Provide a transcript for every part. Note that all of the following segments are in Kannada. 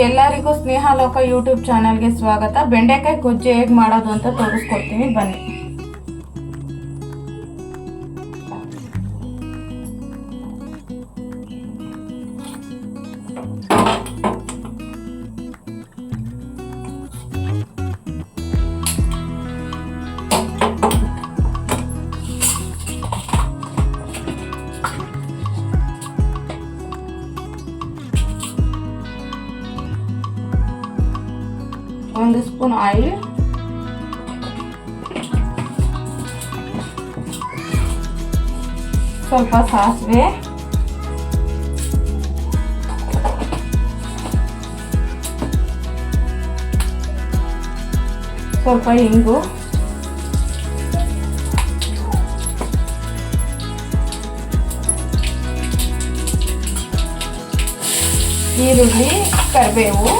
ಎಲ್ಲರಿಗೂ ಸ್ನೇಹಲೋಕ ಯೂಟ್ಯೂಬ್ ಚಾನಲ್ಗೆ ಸ್ವಾಗತ. ಬೆಂಡೆಕಾಯಿ ಗೊಜ್ಜು ಹೇಗೆ ಮಾಡೋದು ಅಂತ ತೋರಿಸ್ಕೊಡ್ತೀನಿ ಬನ್ನಿ. ಒಂದು ಸ್ಪೂನ್ ಆಯಿಲ್, ಸ್ವಲ್ಪ ಸಾಸಿವೆ, ಸ್ವಲ್ಪ ಇಂಗು, ಈರುಳ್ಳಿ, ಕರಿಬೇವು,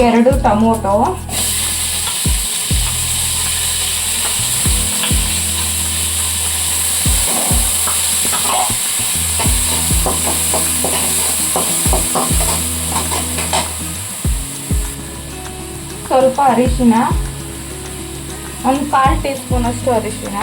ಎರಡು ಟೊಮೊಟೊ, ಸ್ವಲ್ಪ ಅರಿಶಿನ, ಒಂದು 1/4 ಟೀ ಸ್ಪೂನ್ ಅಷ್ಟು ಅರಿಶಿನ,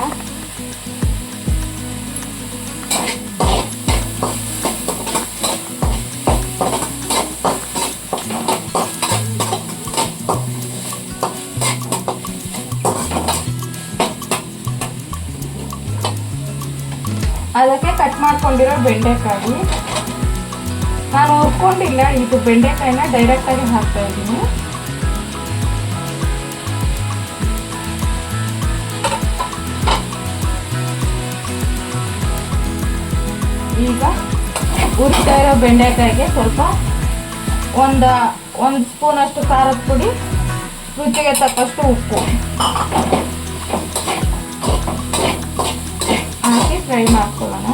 ಅದಕ್ಕೆ ಕಟ್ ಮಾಡ್ಕೊಂಡಿರೋ ಬೆಂಡೆಕಾಯಿ. ನಾನು ಹುರ್ಕೊಂಡಿಲ್ಲ, ಇದು ಬೆಂಡೆಕಾಯಿನ ಡೈರೆಕ್ಟಾಗಿ ಹಾಕ್ತಾ ಇದ್ದೀನಿ. ಈಗ ಹುರಿತಾ ಇರೋ ಬೆಂಡೆಕಾಯಿಗೆ ಸ್ವಲ್ಪ ಒಂದು ಸ್ಪೂನ್ ಅಷ್ಟು ಖಾರದ ಪುಡಿ, ರುಚಿಗೆ ತಕ್ಕಷ್ಟು ಉಪ್ಪು ಹಾಕಿ ಫ್ರೈ ಮಾಡ್ಕೊಳ್ಳೋಣ.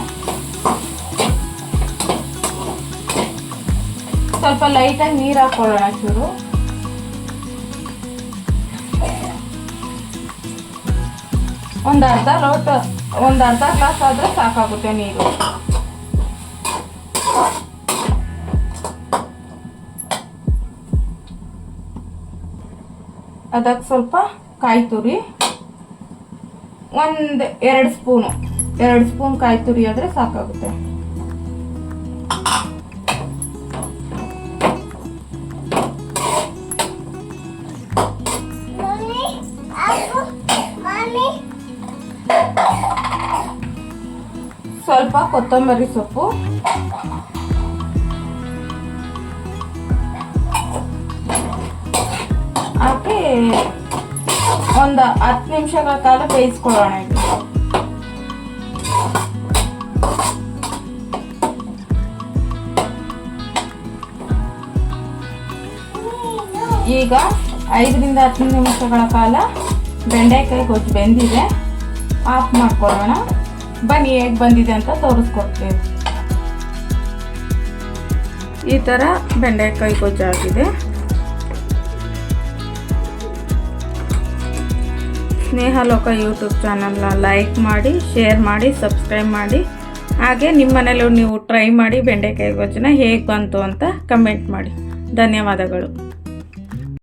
ಸ್ವಲ್ಪ ಲೈಟಾಗಿ ನೀರು ಹಾಕೊಳ್ಳೋಣ ಚೂರು. ಒಂದು ಅರ್ಧ ಗ್ಲಾಸ್ ಆದ್ರೆ ಸಾಕಾಗುತ್ತೆ ನೀರು. ಅದಕ್ಕೆ ಸ್ವಲ್ಪ ಕಾಯಿ ತುರಿ, ಒಂದು 2 ಸ್ಪೂನ್ ಕಾಯಿ ತುರಿ ಆದರೆ ಸಾಕಾಗುತ್ತೆ. ಸ್ವಲ್ಪ ಕೊತ್ತಂಬರಿ ಸೊಪ್ಪು, ಹಾಕಿ ಒಂದು 10 ನಿಮಿಷಗಳ ಕಾಲ ಬೇಯಿಸ್ಕೊಳ್ಳೋಣ. ಈಗ 5 ರಿಂದ 10 ನಿಮಿಷಗಳ ಕಾಲ ಬೆಂಡೆಕಾಯಿ ಗೊಜ್ಜು ಬೆಂದಿದೆ. ಆಫ್ ಮಾಡ್ಕೊಳ್ಳೋಣ. ಬನ್ನಿ ಹೇಗೆ ಬಂದಿದೆ ಅಂತ ತೋರಿಸ್ಕೊಡ್ತೀವಿ. ಈ ಥರ ಬೆಂಡೆಕಾಯಿ ಗೊಜ್ಜು ಆಗಿದೆ. ಸ್ನೇಹಲೋಕ ಯೂಟ್ಯೂಬ್ ಚಾನಲ್ನ ಲೈಕ್ ಮಾಡಿ, ಶೇರ್ ಮಾಡಿ, ಸಬ್ಸ್ಕ್ರೈಬ್ ಮಾಡಿ. ಹಾಗೆ ನಿಮ್ಮ ಮನೇಲಿ ನೀವು ಟ್ರೈ ಮಾಡಿ ಬೆಂಡೆಕಾಯಿ ಗೊಜ್ಜನ್ನ ಹೇಗೆ ಬಂತು ಅಂತ ಕಮೆಂಟ್ ಮಾಡಿ. ಧನ್ಯವಾದಗಳು.